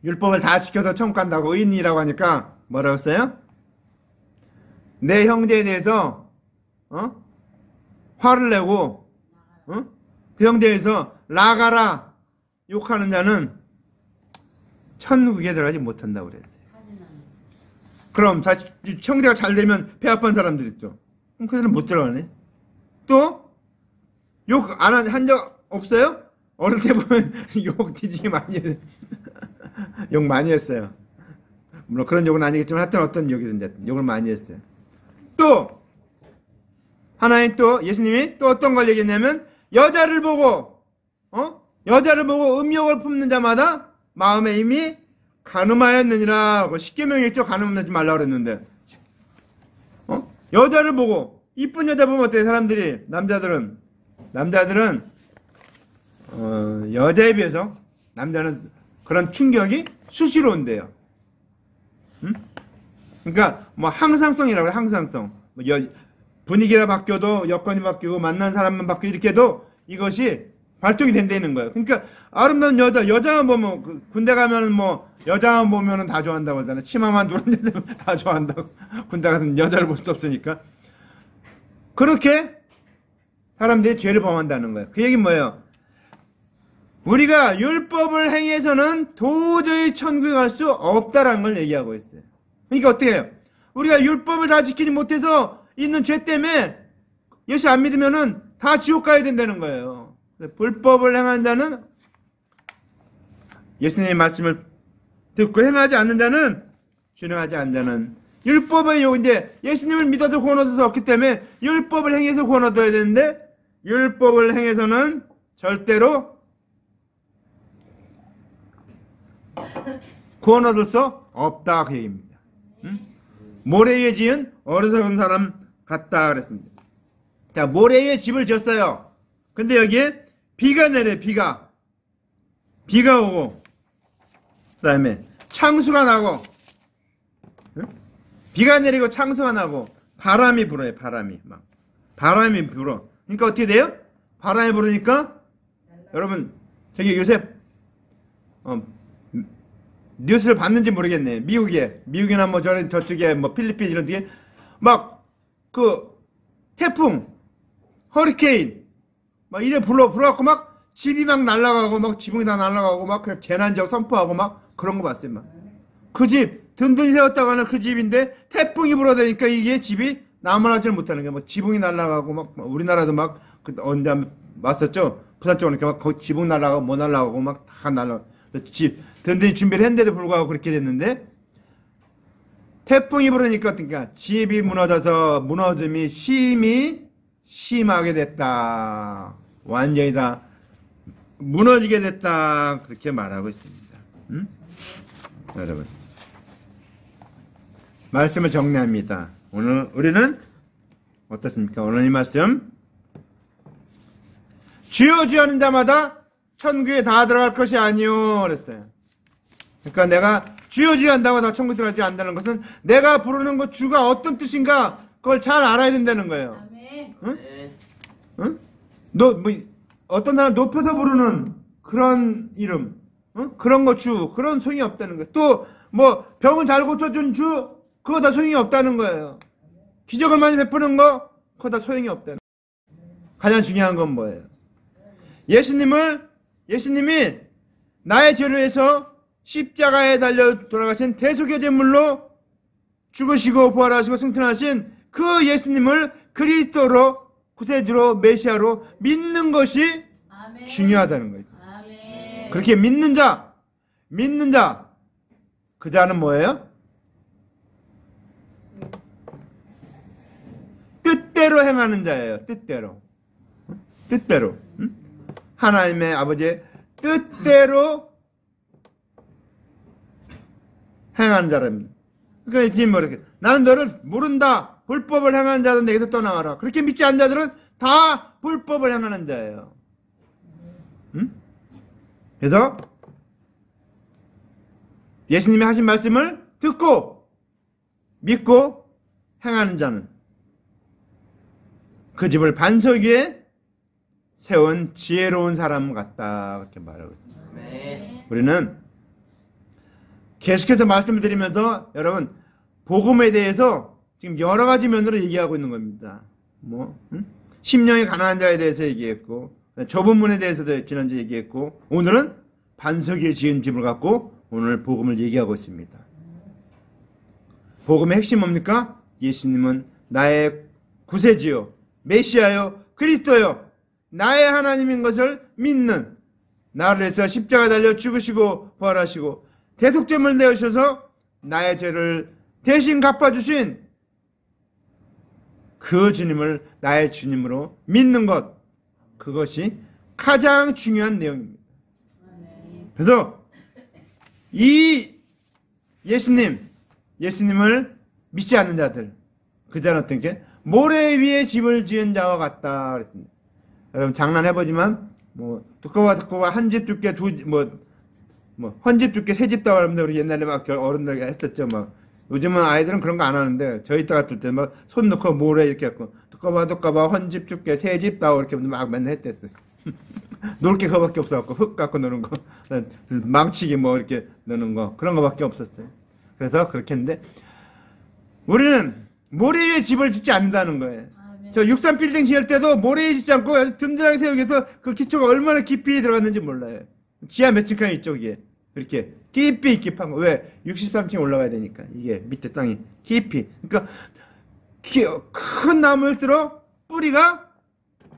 율법을 다 지켜서 천국 간다고 의인이라고 하니까 뭐라고 했어요? 내 형제에 대해서 화를 내고 그 형제에 대해서 나가라 욕하는 자는 천국에 들어가지 못한다고 그랬어요. 그럼 형제가 잘 되면 배 아픈 사람들 있죠. 그럼 그들은 못 들어가네. 또 욕 안 한 적 없어요? 어릴 때 보면 욕 뒤지게 많이 했어요. 욕 많이 했어요. 물론 그런 욕은 아니겠지만 하여튼 어떤 욕이든지 욕을 많이 했어요. 또 하나님 또 예수님이 또 어떤 걸 얘기했냐면 여자를 보고 여자를 보고 음욕을 품는 자마다 마음에 이미 간음하였느니라. 십계명에 있죠. 간음하지 말라고 그랬는데 여자를 보고 이쁜 여자 보면 어때요? 사람들이 남자들은 여자에 비해서 남자는 그런 충격이 수시로 온대요. 그러니까 뭐 항상성이라고 해요. 항상성. 분위기가 바뀌어도 여건이 바뀌고 만난 사람만 바뀌고 이렇게 해도 이것이 발동이 된다는 거예요. 그러니까 아름다운 여자만 보면 군대 가면은 뭐 여자만 보면은 다 좋아한다고 하잖아요. 치마만 누른 여자 다 좋아한다고. 군대 가서 여자를 볼 수 없으니까. 그렇게 사람들이 죄를 범한다는 거예요. 그 얘기는 뭐예요? 우리가 율법을 행해서는 도저히 천국에 갈 수 없다라는 걸 얘기하고 있어요. 그러니까 어떻게 해요? 우리가 율법을 다 지키지 못해서 있는 죄 때문에 예수 안 믿으면은 다 지옥 가야 된다는 거예요. 불법을 행한 자는 예수님의 말씀을 듣고 행하지 않는 자는 준행하지 않는 자는 율법의 요인데 예수님을 믿어서 구원 얻을 수 없기 때문에 율법을 행해서 구원 얻어야 되는데 율법을 행해서는 절대로 구원 얻을 수 없다 그 얘기입니다. 모래 위에 지은 어리석은 사람 같다 그랬습니다. 자, 모래 위에 집을 지었어요. 근데 여기에 비가 내려. 비가 오고 그 다음에 창수가 나고 비가 내리고 창수가 나고 바람이 불어요. 바람이 불어. 그러니까 어떻게 돼요? 바람이 불으니까 여러분 요새 뉴스를 봤는지 모르겠네. 미국이나 뭐 저쪽에 뭐 필리핀 이런 데에 막 태풍, 허리케인 막 이래 불어갖고 막 집이 막 날아가고 막 지붕이 다 날아가고 막 그냥 재난지역 선포하고 막 그런 거 봤어요. 막 그 집 든든히 세웠다고 하는 그 집인데 태풍이 불어대니까 이게 집이 남아나질 못하는 거야. 뭐 지붕이 날아가고 막 우리나라도 막 언제 왔었죠. 부산 쪽으로 막 거기 지붕 날아가고 뭐 날아가고 막 다 날아가고 집 든든히 준비를 했는데도 불구하고 그렇게 됐는데 태풍이 불으니까 어떻게 집이 무너져서 무너짐이 심하게 됐다. 완전히 다 무너지게 됐다. 그렇게 말하고 있습니다. 여러분 말씀을 정리합니다. 오늘 우리는 어떻습니까? 오늘 이 말씀 주여 주여 하는 자마다 천국에 다 들어갈 것이 아니요 그랬어요. 그러니까 내가 주여 주여 한다고 다 천국 들어가지 않는다는 것은 내가 부르는 것 주가 어떤 뜻인가 그걸 잘 알아야 된다는 거예요. 아멘. 응? 어떤 사람 높여서 부르는 그런 이름, 그런 거 주, 그런 소용이 없다는 거예요. 또 뭐 병을 잘 고쳐준 주, 그거 다 소용이 없다는 거예요. 기적을 많이 베푸는 거, 그거 다 소용이 없다는 거예요. 가장 중요한 건 뭐예요? 예수님이 나의 죄를 위해서 십자가에 달려 돌아가신 대속의 제물로 죽으시고 부활하시고 승천하신 그 예수님을 그리스도로 구세주로 메시아로 믿는 것이 아멘. 중요하다는 거예요. 아멘. 그렇게 믿는 자 그 자는 뭐예요? 뜻대로 행하는 자예요. 뜻대로 하나님의 아버지의 뜻대로 행하는 자랍니다. 그러니까 예수님 뭐랬게 나는 너를 모른다. 불법을 행하는 자는 내게서 떠나가라. 그렇게 믿지 않는 자들은 다 불법을 행하는 자예요. 그래서 예수님이 하신 말씀을 듣고 믿고 행하는 자는 그 집을 반석 위에 세운 지혜로운 사람 같다. 그렇게 말하고 있습니다. 우리는 계속해서 말씀을 드리면서 여러분 복음에 대해서 지금 여러 가지 면으로 얘기하고 있는 겁니다. 심령이 가난한 자에 대해서 얘기했고 좁은 문에 대해서도 지난주에 얘기했고 오늘은 반석 위에 지은 집을 갖고 오늘 복음을 얘기하고 있습니다. 복음의 핵심 뭡니까? 예수님은 나의 구세주요 메시아요 그리스도요 나의 하나님인 것을 믿는 나를 위해서 십자가에 달려 죽으시고 부활하시고 대속죄를 내주셔서 나의 죄를 대신 갚아주신 그 주님을 나의 주님으로 믿는 것 그것이 가장 중요한 내용입니다. 그래서 이 예수님을 믿지 않는 자들, 그 자는 어떤 게 모래 위에 집을 지은 자와 같다 그랬습니다. 여러분 장난해보지만 뭐 두꺼워 한 집 두께 헌집 두께 새 집 다 그러는데 우리 옛날에 막 어른들 했었죠. 막 요즘은 아이들은 그런 거 안 하는데 저희 때 같을 때 막 손 넣고 모래 이렇게 갖고 두꺼워 헌집 두께 새 집 다 이렇게 막 맨날 했댔어요. 놀 게 그거밖에 없어갖고 흙 갖고 노는 거, 망치기 뭐 이렇게 노는 거 그런 거밖에 없었어요. 그래서 그렇게 했는데 우리는 모래 위에 집을 짓지 않는다는 거예요. 저 63 빌딩 지을 때도 모래 위에 짓지 않고 아주 든든하게 세우기 위해서 그 기초가 얼마나 깊이 들어갔는지 몰라요. 지하 몇 층까지 이쪽에 이렇게 깊이 깊한 거. 왜? 63층 올라가야 되니까. 이게 밑에 땅이 깊이. 그러니까 큰 나무일수록 뿌리가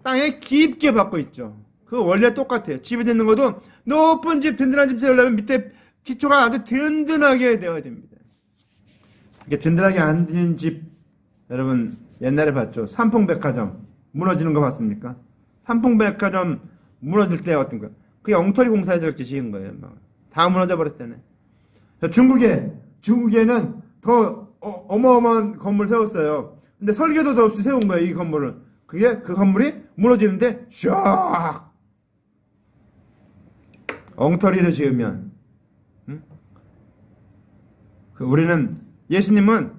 땅에 깊게 박고 있죠. 그거 원래 똑같아요. 집에 짓는 것도 높은 집, 든든한 집 세우려면 밑에 기초가 아주 든든하게 되어야 됩니다. 이게 든든하게 안 된 집, 여러분 옛날에 봤죠. 삼풍백화점 무너지는 거 봤습니까? 삼풍백화점 무너질 때 어떤 거? 그게 엉터리 공사에서 그렇게 지은 거예요. 다 무너져 버렸잖아요. 중국에는 더 어마어마한 건물 세웠어요. 근데 설계도도 없이 세운 거예요. 이 건물을. 그 건물이 무너지는데 쫙 엉터리를 지으면 우리는 예수님은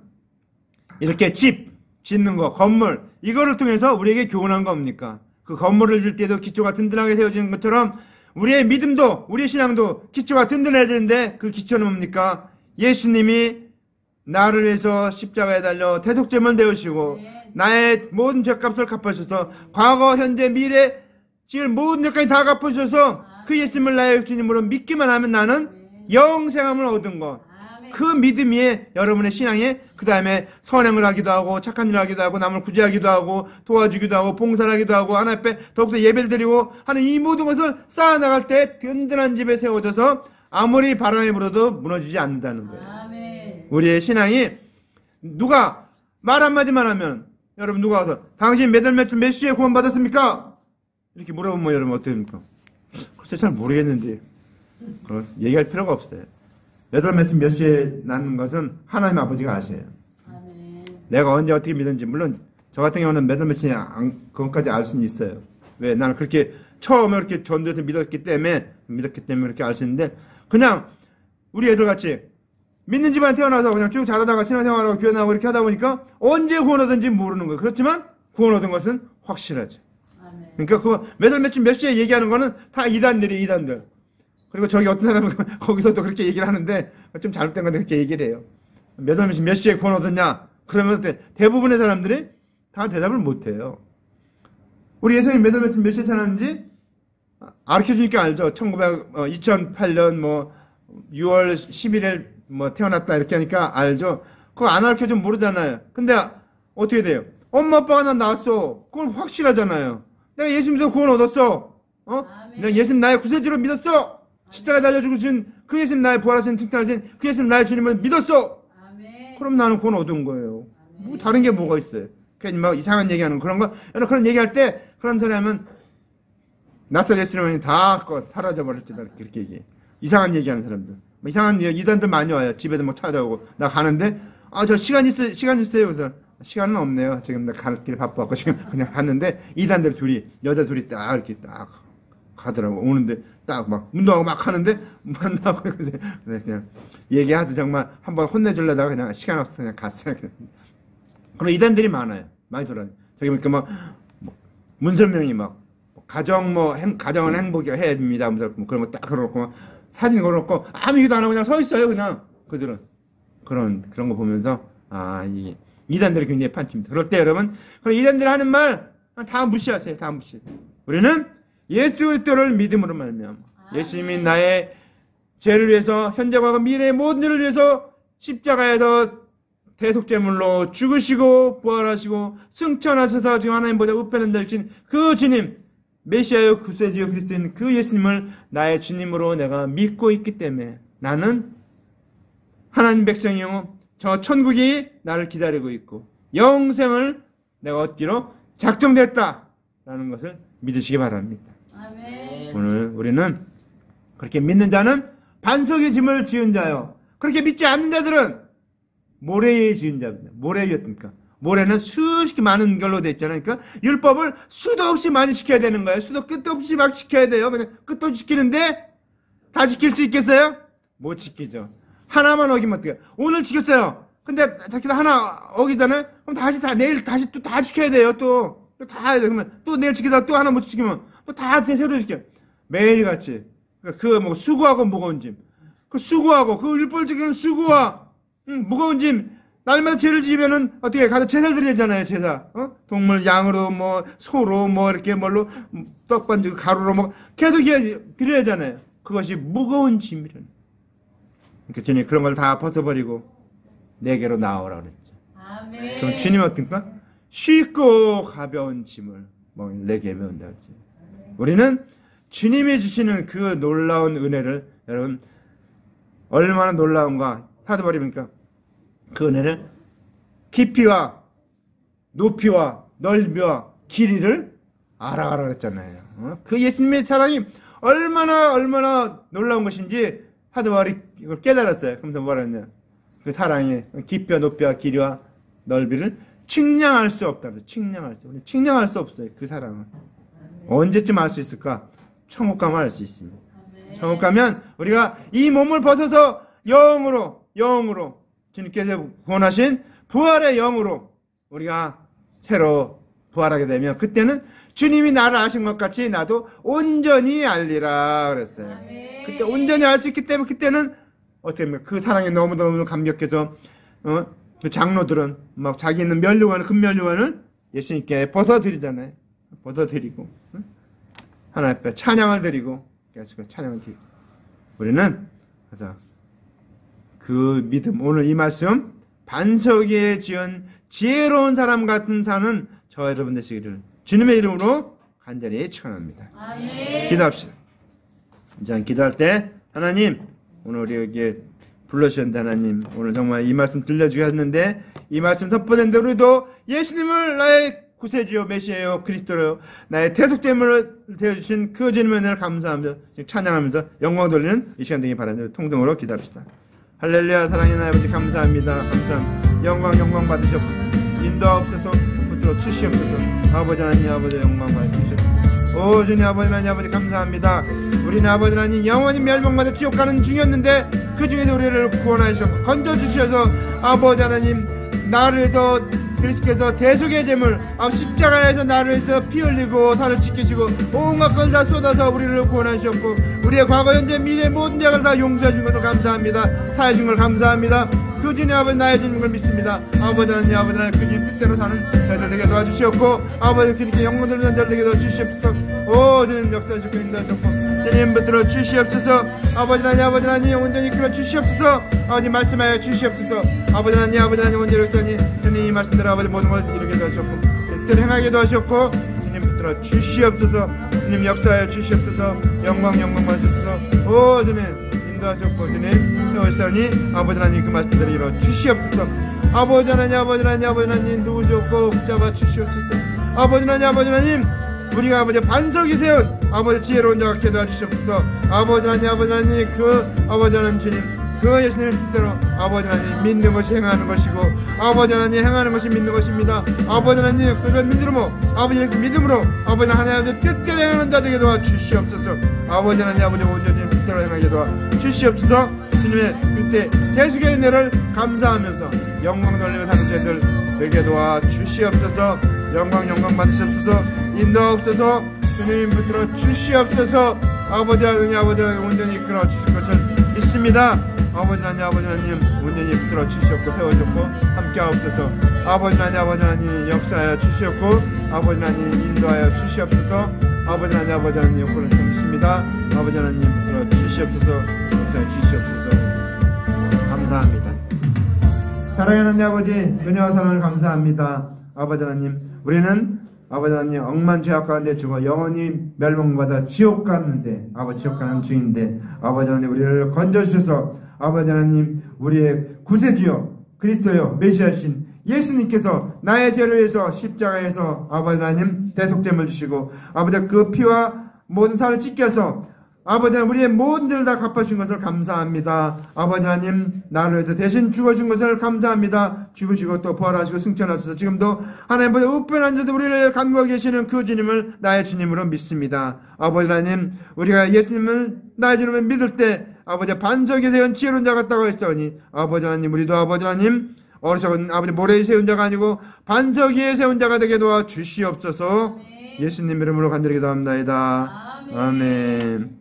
이렇게 집 짓는 거, 건물 이거를 통해서 우리에게 교훈한 겁니까? 그 건물을 질 때도 기초가 든든하게 세워지는 것처럼 우리의 믿음도, 우리의 신앙도 기초가 든든해야 되는데 그 기초는 뭡니까? 예수님이 나를 위해서 십자가에 달려 대속죄만 되으시고 나의 모든 죄값을 갚으셔서 과거, 현재, 미래 지을 모든 죄까지 다 갚으셔서 그 예수님을 나의 주님으로 믿기만 하면 나는 영생함을 얻은 것. 그 믿음이 여러분의 신앙에 그 다음에 선행을 하기도 하고 착한 일을 하기도 하고 남을 구제하기도 하고 도와주기도 하고 봉사를 하기도 하고 하나님 앞에 더욱더 예배를 드리고 하는 이 모든 것을 쌓아나갈 때 든든한 집에 세워져서 아무리 바람이 불어도 무너지지 않는다는 거예요. 아멘. 우리의 신앙이 누가 말 한마디만 하면 여러분 누가 와서 당신 몇 월 몇 시에 구원 받았습니까? 이렇게 물어보면 여러분 어떻게 됩니까? 글쎄 잘 모르겠는데 얘기할 필요가 없어요. 여덟 몇 시에 낳는 것은 하나님 아버지가 아셔요. 아멘. 내가 언제 어떻게 믿는지 물론 저 같은 경우는 몇 월 몇 시에 그것까지 알 수는 있어요. 왜? 나는 그렇게 처음에 이렇게 전도해서 믿었기 때문에 그렇게 알 수 있는데 그냥 우리 애들 같이 믿는 집안에 태어나서 그냥 쭉 자라다가 신앙생활하고 교회 나오고 이렇게 하다 보니까 언제 구원 얻은지 모르는 거예요. 그렇지만 구원 얻은 것은 확실하죠. 아멘. 그러니까 그 몇 월 몇 시에 얘기하는 거는 다 이단들이 이단들. 그리고 저기 어떤 사람은 거기서도 그렇게 얘기를 하는데 좀 잘못된 건데 그렇게 얘기를 해요. 몇 월 몇 시에 구원 얻었냐? 그러면 대부분의 사람들이 다 대답을 못해요. 우리 예수님이 몇 월 몇 시에 태어났는지 가르쳐주니까 알죠. 2008년 뭐 6월 11일 뭐 태어났다 이렇게 하니까 알죠. 그거 안 가르쳐주면 모르잖아요. 근데 어떻게 돼요? 엄마 아빠가 난 낳았어. 그건 확실하잖아요. 내가 예수 믿어 구원 얻었어. 내가 예수님 나의 구세주로 믿었어. 십자가에 달려 죽으신 그 예수님 나의 부활하신 승천하신 그 예수님 나의 주님을 믿었어. 아멘. 그럼 나는 구원 얻은 거예요. 뭐 다른 게 뭐가 있어요? 괜히 막 이상한 얘기하는 그런 거. 그런 얘기할 때 그런 소리 하면 낯설 예수님이 다 사라져 버렸다 그렇게 얘기해. 이상한 얘기하는 사람들. 이상한 이단들 많이 와요. 집에도 막 찾아오고 나 가는데 저 시간 있어요. 그래서 시간은 없네요. 지금 나 갈 길이 바빠갖고 지금 그냥 갔는데 이단들 둘이 여자 둘이 딱 이렇게 딱 가더라고. 오는데 딱 막 운동하고 막 하는데 만나고 그래서 그냥 얘기하서 정말 한번 혼내주려다가 그냥 시간 없어서 그냥 갔어요. 그런 이단들이 많아요. 많이 돌아요. 저기 보니까 막 문설명이 막 가정은 행복이 해야 됩니다. 뭐 그런 거 딱 걸어놓고 막 사진 걸어놓고 아무 얘기도 안 하고 그냥 서 있어요. 그냥 그들은 그런 거 보면서 이 이단들이 굉장히 판칩니다. 그럴 때 여러분 그런 이단들이 하는 말 다 무시하세요. 다 무시하세요. 우리는 예수 그리스도를 믿음으로 말미암아 예수님이 나의 죄를 위해서 현재 과거 미래의 모든 일을 위해서 십자가에서 대속제물로 죽으시고 부활하시고 승천하셔서 지금 하나님보다 우편한 자이신 그 주님 메시아여 구세주여 그리스도인 그 예수님을 나의 주님으로 내가 믿고 있기 때문에 나는 하나님 백성이요 저 천국이 나를 기다리고 있고 영생을 내가 얻기로 작정됐다라는 것을 믿으시기 바랍니다. 아멘. 오늘 우리는 그렇게 믿는 자는 반석의 짐을 지은 자요. 그렇게 믿지 않는 자들은 모래에 지은 자입니다. 모래였습니까? 모래는 수십 많은 결로 되어 있잖아요. 그러니까 율법을 수도 없이 많이 지켜야 되는 거예요. 수도 끝도 없이 막 지켜야 돼요. 그냥 끝도 없이 지키는데 다 지킬 수 있겠어요? 못 지키죠. 하나만 어기면 어떡해요? 오늘 지켰어요. 근데 자기도 하나 어기잖아요. 그럼 다시 내일 다시 또 다 지켜야 돼요. 또 다 해야 돼. 그러면 또 내일 지키다가 또 하나 못 지키면 또 다 새로 지켜요. 매일같이. 그 수고하고 무거운 짐. 그 수고하고 그 율법 지키는 수고와 무거운 짐. 날마다 죄를 지으면은 어떻게 가서 제사를 드리잖아요. 제사. 동물 양으로 소로 이렇게 뭘로 떡반지 가루로 계속 드려야 하잖아요. 그것이 무거운 짐이라는. 그러니까 주님 그런 걸 다 벗어버리고 내게로 나오라 그랬죠. 아멘. 그럼 주님 어떤가? 쉽고 가벼운 짐을 내게 메운다 그랬죠. 우리는 주님이 주시는 그 놀라운 은혜를 여러분 얼마나 놀라운가 사도 바울이니까 그 은혜를 깊이와 높이와 넓이와 길이를 알아가라 그랬잖아요. 그 예수님의 사랑이 얼마나 놀라운 것인지 사도 바울이 이걸 깨달았어요. 그러면서 뭐라 했냐? 그 사랑의 깊이와 높이와 길이와 넓이를 측량할 수 없다. 우리 측량할 수 없어요. 그 사랑을. 언제쯤 알 수 있을까? 천국 가면 알 수 있습니다. 천국 가면 우리가 이 몸을 벗어서 영으로 주님께서 구원하신 부활의 영으로 우리가 새로 부활하게 되면 그때는 주님이 나를 아신 것 같이 나도 온전히 알리라 그랬어요. 아멘. 그때 온전히 알 수 있기 때문에 그때는 어떻게 합니까? 그 사랑에 너무너무 감격해서 그 장로들은 막 자기 있는 면류관을 금면류관을 예수님께 벗어드리잖아요. 벗어드리고 하나님 앞에 찬양을 드리고 계속 찬양을 드리고 우리는 그래서 그 믿음 오늘 이 말씀 반석에 지은 지혜로운 사람 같은 사는 저 여러분 되시기를 주님의 이름으로 간절히 축원합니다. 아멘. 기도합시다. 이제 기도할 때 하나님 오늘 우리에게 불러주셨는데 하나님 오늘 정말 이 말씀 들려주셨는데 이 말씀 선포된 대로 우리도 예수님을 나의 구세주요 메시아요 그리스도요 나의 대속제물을 되어주신 그 주님의 은혜를 감사하면서 찬양하면서 영광 돌리는 이 시간 되기 바랍니다. 통성으로 기도합시다. 할렐루야 사랑의 하나님 아버지 감사합니다. 영광 받으시옵소서. 인도하옵소서. 붙들어 주시옵소서. 아버지 하나님 아버지 영광 받으시옵소서. 오 주님 아버지 하나님 아버지 감사합니다. 우리는 아버지 하나님 영원히 멸망받아 지옥 가는 중이었는데 그 중에서 우리를 구원하시고 건져주셔서 아버지 하나님 나를 위해서 그리스도께서 대속의 제물 십자가에서 나를 위해서 피 흘리고 살을 지키시고 온갖 것을 다 쏟아서 우리를 구원하셨고 우리의 과거 현재 미래 모든 죄를 다 용서해 준 것을 감사합니다. 사해 준 걸 감사합니다. 그 주님 아버지 나의 주님을 걸 믿습니다. 아버지 하나님 그 주님 뜻대로 사는 저희들 되게 도와주시옵고 아버지 주님께 영광을 위한 저희들 되게 도와주시옵소서. 오 주님 역사하시고 인도하셨고 주님 붙들어 주시옵소서. 아버지 하나님 온전히 이끌어 주시옵소서. 아버지 말씀하여 주시옵소서. 아버지 하나님 온전히 역사니 주님 이 말씀대로 아버지 모든 것을 이루게 도와주셨고 뜻대로 행하게 도와주셨고 주님 붙들어 주시옵소서. 주님 역사하여 주시옵소서. 영광 받으시옵소서. 오 주님 인도하셨고 주님 세월사니 아버지 하나님 그 말씀대로 이루어 주시옵소서. 아버지 하나님 누구시옵고 붙잡아 주시옵소서. 아버지 하나님 우리가 아버지 반석이 세운 아버지 지혜로운 자가 되게 도와주시옵소서. 아버지 하나님 그 아버지 하나님 주님 그 예수님의 뜻대로 아버지 하나님 믿는 것이 행하는 것이고 아버지 하나님 행하는 것이 믿는 것입니다. 아버지 하나님 그런 믿음으로 아버지 하나님 뜻대로 행하는 자 되게 도와주시옵소서. 아버지 하나님 온전히 뜻대로 행하게 도와주시옵소서. 주님의 그때 대속의 은혜를 감사하면서 영광 돌리며 사는 자들 되게 도와주시옵소서. 영광 받으시옵소서. 인도하옵소서. 주님 붙들어 주시옵소서. 아버지 하나님 온전히 이끌어 주실 것을 믿습니다. 아버지 하나님 온전히 붙들어 주시옵고 세워주셨고 함께하옵소서. 아버지 하나님 역사하여 주시옵고 아버지 하나님 인도하여 주시옵소서. 아버지 하나님 요구를 좀 믿습니다. 아버지 하나님 붙들어 주시옵소서. 역사하여 주시옵소서. 감사합니다. 사랑하는 하나님 아버지 은혜와 사랑을 감사합니다. 아버지 하나님 우리는 아버지 하나님 억만 죄악 가운데 죽어 영원히 멸망받아 지옥 갔는데 아버지 지옥 가는 중인데 아버지 하나님 우리를 건져주셔서 아버지 하나님 우리의 구세주여 그리스도여 메시아신 예수님께서 나의 죄를 위해서 십자가에서 아버지 하나님 대속죄를 주시고 아버지 그 피와 모든 살을 찢겨서 아버지 하나님 우리의 모든 죄를 다 갚아주신 것을 감사합니다. 아버지 하나님 나를 위해서 대신 죽어준 것을 감사합니다. 죽으시고 또 부활하시고 승천하셔서 지금도 하나님보다 우편한 자도 우리를 간구하고 계시는 그 주님을 나의 주님으로 믿습니다. 아버지 하나님 우리가 예수님을 나의 주님을 믿을 때 아버지 반석에 세운 지혜로운 자 같다고 했사오니 아버지 하나님 우리도 아버지 하나님 어리석은 아버지 모래에 세운 자가 아니고 반석 위에 세운 자가 되게 도와 주시옵소서. 아멘. 예수님 이름으로 간절히 기도합니다. 아멘. 아멘.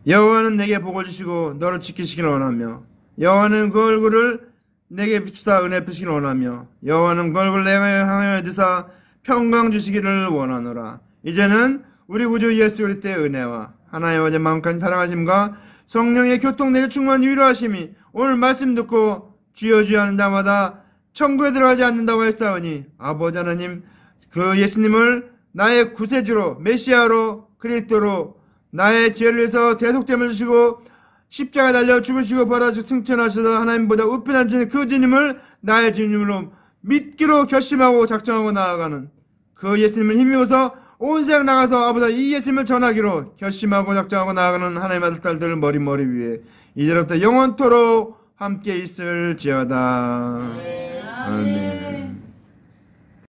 여호와는 내게 복을 주시고 너를 지키시기를 원하며 여호와는 그 얼굴을 내게 비추사 은혜 베푸시기를 원하며 여호와는 그 얼굴을 내게 향하여 드사 평강 주시기를 원하노라. 이제는 우리 구주 예수 그리스도의 은혜와 하나님 아버지 마음까지 사랑하심과 성령의 교통 내게 충만 위로하심이 오늘 말씀 듣고 주여 주여 하는 자마다 천국에 들어가지 않는다고 했사오니 아버지 하나님 그 예수님을 나의 구세주로 메시아로 그리스도로 나의 죄를 위해서 대속죄를 주시고 십자가에 달려 죽으시고 부활하시고 승천하셔서 하나님보다 우편한 그 주님을 나의 주님으로 믿기로 결심하고 작정하고 나아가는 그 예수님을 힘입어서 온 세상 나가서 아버지 이 예수님을 전하기로 결심하고 작정하고 나아가는 하나님의 아들 딸들 머리 위에 이제부터 영원토록 함께 있을지어다. 아멘.